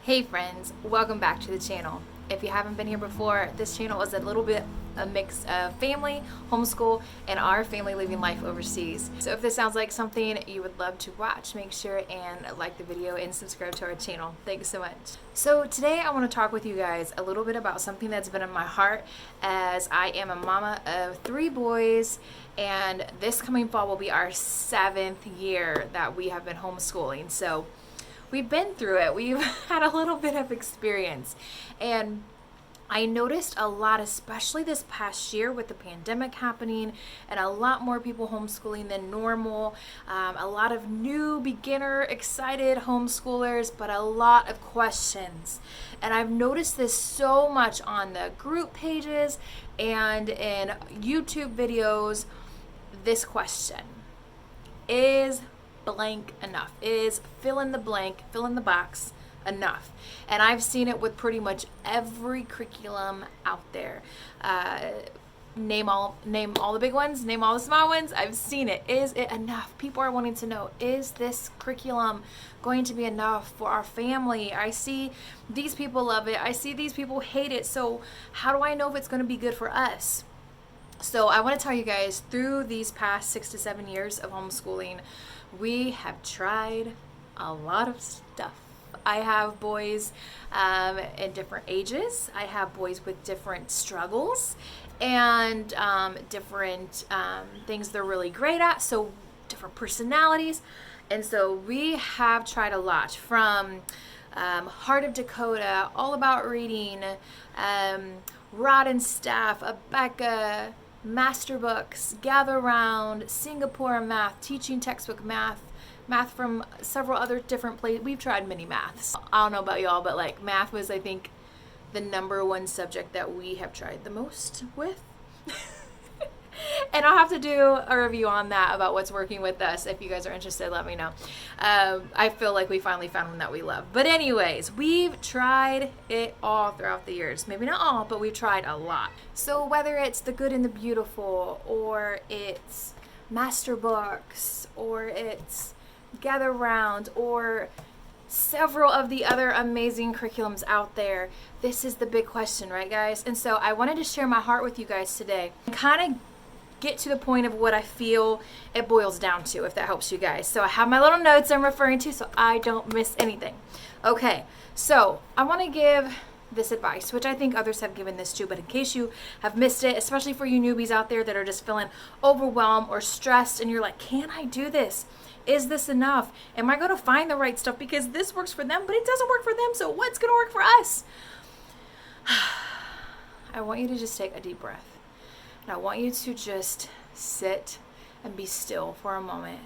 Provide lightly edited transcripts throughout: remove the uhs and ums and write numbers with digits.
Hey friends, welcome back to the channel. If you haven't been here before, this channel is a little bit a mix of family, homeschool, and our family living life overseas. So if this sounds like something you would love to watch, make sure and like the video and subscribe to our channel. Thanks so much. So today I want to talk with you guys a little bit about something that's been in my heart, as I am a mama of 3 boys, and this coming fall will be our 7th year that we have been homeschooling. So we've been through it. We've had a little bit of experience, and I noticed a lot, especially this past year with the pandemic happening and a lot more people homeschooling than normal, a lot of new beginner excited homeschoolers, but a lot of questions. And I've noticed this so much on the group pages and in YouTube videos. This question is blank enough? Is fill in the blank, fill in the box enough? And I've seen it with pretty much every curriculum out there. Name all the big ones, name all the small ones. I've seen it. Is it enough? People are wanting to know, is this curriculum going to be enough for our family? I see these people love it. I see these people hate it. So how do I know if it's going to be good for us? So I want to tell you guys, through these past 6 to 7 years of homeschooling, we have tried a lot of stuff. I have boys in different ages. I have boys with different struggles and different things they're really great at, so different personalities. And so we have tried a lot, from Heart of Dakota, All About Reading, Rod and Staff, Abeka, Master Books, Gather Round, Singapore Math, Teaching Textbook Math, math from several other different places. We've tried many maths. I don't know about y'all, but like math was, I think, the #1 subject that we have tried the most with. And I'll have to do a review on that about what's working with us. If you guys are interested, let me know. I feel like we finally found one that we love. But anyways, we've tried it all throughout the years. Maybe not all, but we've tried a lot. So whether it's The Good and the Beautiful, or it's Master Books, or it's Gather Round, or several of the other amazing curriculums out there, this is the big question, right guys? And so I wanted to share my heart with you guys today and kind of get to the point of what I feel it boils down to, if that helps you guys. So I have my little notes I'm referring to so I don't miss anything. Okay, so I want to give this advice, which I think others have given this too, but in case you have missed it, especially for you newbies out there that are just feeling overwhelmed or stressed and you're like, can I do this? Is this enough? Am I going to find the right stuff? Because this works for them, but it doesn't work for them. So what's going to work for us? I want you to just take a deep breath. And I want you to just sit and be still for a moment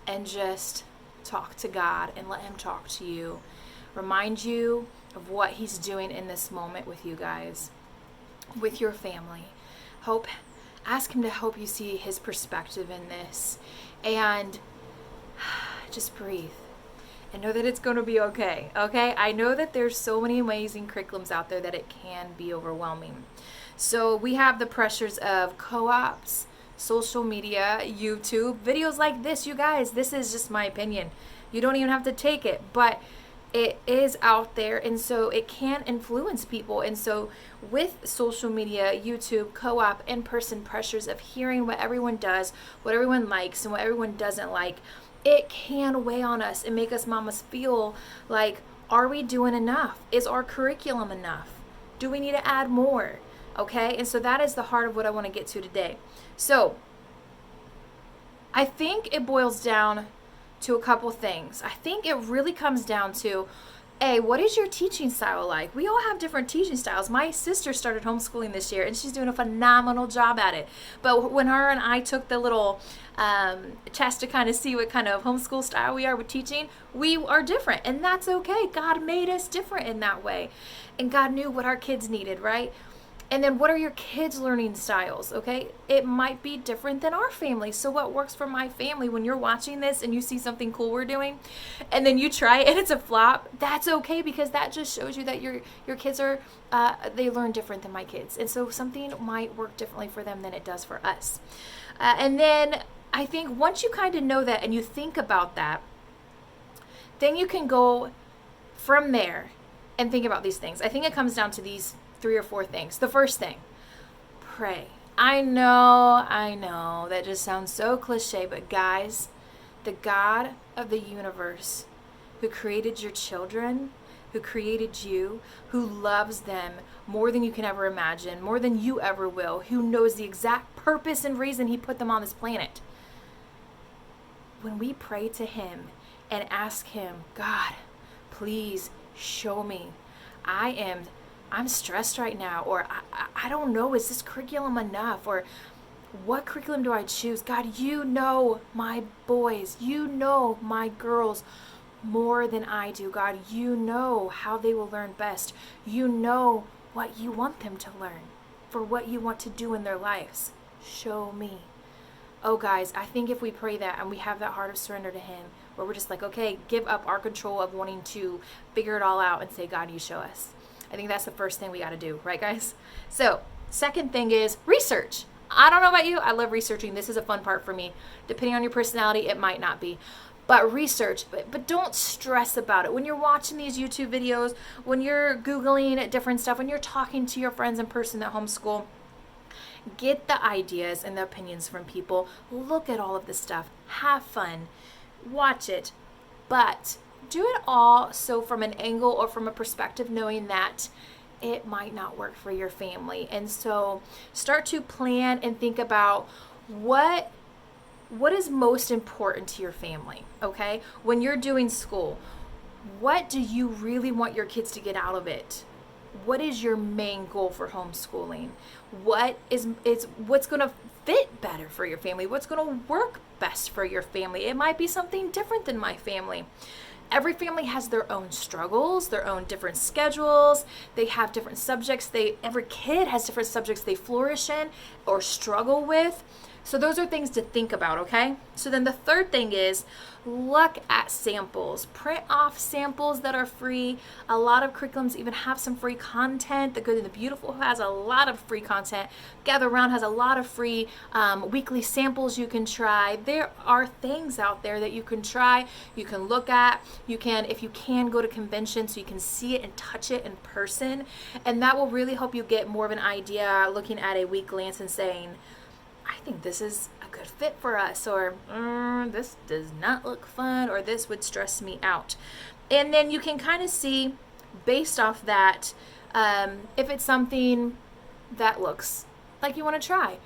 and just talk to God and let Him talk to you. Remind you of what He's doing in this moment with you guys, with your family. Ask Him to help you see His perspective in this. And just breathe and know that it's going to be okay. Okay? I know that there's so many amazing curriculums out there that it can be overwhelming. So we have the pressures of co-ops, social media, YouTube, videos like this. You guys, this is just my opinion. You don't even have to take it, but it is out there, and so it can influence people. And so with social media, YouTube, co-op, in-person pressures of hearing what everyone does, what everyone likes, and what everyone doesn't like, it can weigh on us and make us mamas feel like, are we doing enough? Is our curriculum enough? Do we need to add more? Okay, and so that is the heart of what I want to get to today. So I think it boils down to a couple things. I think it really comes down to, A, what is your teaching style like? We all have different teaching styles. My sister started homeschooling this year, and she's doing a phenomenal job at it. But when her and I took the little test to kind of see what kind of homeschool style we are with teaching, we are different, and that's okay. God made us different in that way, and God knew what our kids needed, right? And then what are your kids' learning styles, okay? It might be different than our family. So what works for my family, when you're watching this and you see something cool we're doing, and then you try it and it's a flop, that's okay, because that just shows you that your kids are, they learn different than my kids. And so something might work differently for them than it does for us. And then I think once you kind of know that and you think about that, then you can go from there and think about these things. I think it comes down to these 3 or 4 things. The first thing, pray. I know, that just sounds so cliche, but guys, the God of the universe who created your children, who created you, who loves them more than you can ever imagine, more than you ever will, who knows the exact purpose and reason he put them on this planet. When we pray to him and ask him, God, please show me. I'm stressed right now, or I don't know, is this curriculum enough? Or what curriculum do I choose? God, you know my boys, you know my girls more than I do. God, you know how they will learn best. You know what you want them to learn, for what you want to do in their lives. Show me. Oh guys, I think if we pray that and we have that heart of surrender to him, where we're just like, okay, give up our control of wanting to figure it all out and say, God, you show us. I think that's the first thing we got to do, right guys? So second thing is research. I don't know about you, I love researching. This is a fun part for me. Depending on your personality, it might not be. But research, but don't stress about it. When you're watching these YouTube videos, when you're Googling different stuff, when you're talking to your friends in person that homeschool, get the ideas and the opinions from people. Look at all of this stuff. Have fun. Watch it. But do it all so from an angle or from a perspective knowing that it might not work for your family. And so start to plan and think about what is most important to your family, okay? When you're doing school, what do you really want your kids to get out of it? What is your main goal for homeschooling? What's going to fit better for your family? What's going to work best for your family? It might be something different than my family. Every family has their own struggles, their own different schedules. They have different subjects. Every kid has different subjects they flourish in or struggle with. So those are things to think about, okay? So then the third thing is look at samples. Print off samples that are free. A lot of curriculums even have some free content. The Good and the Beautiful has a lot of free content. Gather Around has a lot of free weekly samples you can try. There are things out there that you can try, you can look at. You can, if you can, go to conventions so you can see it and touch it in person. And that will really help you get more of an idea looking at a week glance and saying, I think this is a good fit for us, or this does not look fun, or this would stress me out. And then you can kind of see based off that if it's something that looks like you want to try.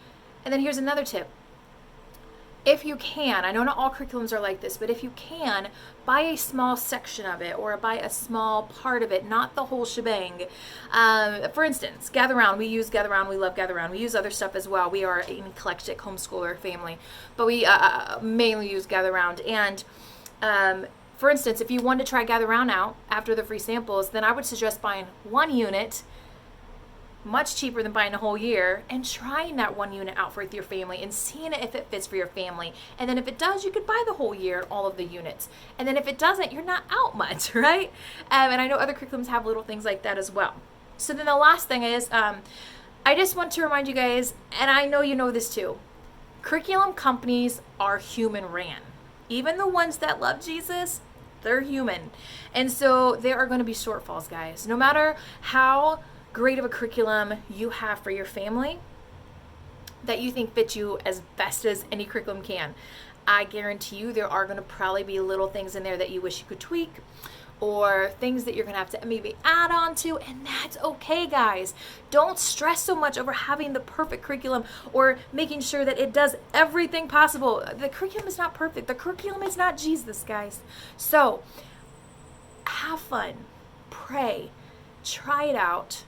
And then here's another tip. If you can, I know not all curriculums are like this, but if you can, buy a small section of it or buy a small part of it, not the whole shebang. For instance, Gather Round. We use Gather Round. We love Gather Round. We use other stuff as well. We are an eclectic homeschooler family, but we mainly use Gather Round. And for instance, if you want to try Gather Round out after the free samples, then I would suggest buying 1 unit, much cheaper than buying a whole year, and trying that 1 unit out with your family and seeing if it fits for your family. And then if it does, you could buy the whole year, all of the units. And then if it doesn't, you're not out much, right? And I know other curriculums have little things like that as well. So then the last thing is, I just want to remind you guys, and I know you know this too, curriculum companies are human ran. Even the ones that love Jesus, they're human. And so there are going to be shortfalls, guys. No matter how great of a curriculum you have for your family that you think fits you as best as any curriculum can, I guarantee you there are going to probably be little things in there that you wish you could tweak, or things that you're going to have to maybe add on to, and that's okay, guys. Don't stress so much over having the perfect curriculum or making sure that it does everything possible. The curriculum is not perfect. The curriculum is not Jesus, guys. So have fun, pray, try it out,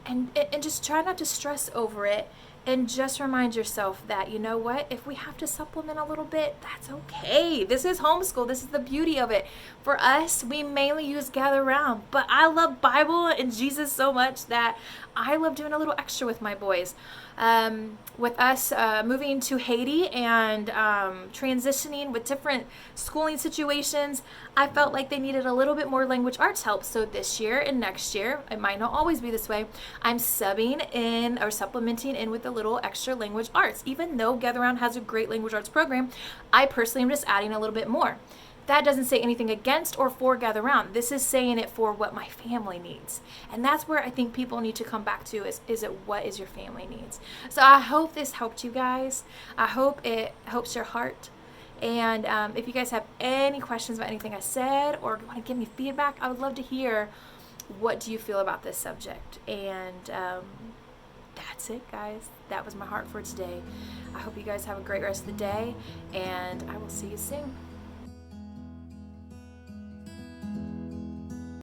and just try not to stress over it, and just remind yourself that, you know what, if we have to supplement a little bit, that's okay. This is homeschool. This is the beauty of it. For us, we mainly use Gather Around, but I love Bible and Jesus so much that I love doing a little extra with my boys. With us moving to Haiti and transitioning with different schooling situations, I felt like they needed a little bit more language arts help. So this year and next year, it might not always be this way, I'm subbing in or supplementing in with a little extra language arts. Even though Gather Around has a great language arts program, I personally am just adding a little bit more. that doesn't say anything against or for gather round. This is saying it for what my family needs. And that's where I think people need to come back to is it what is your family needs. So I hope this helped you guys. I hope it helps your heart. And if you guys have any questions about anything I said or want to give me feedback, I would love to hear what do you feel about this subject. And that's it, guys. That was my heart for today. I hope you guys have a great rest of the day, and I will see you soon.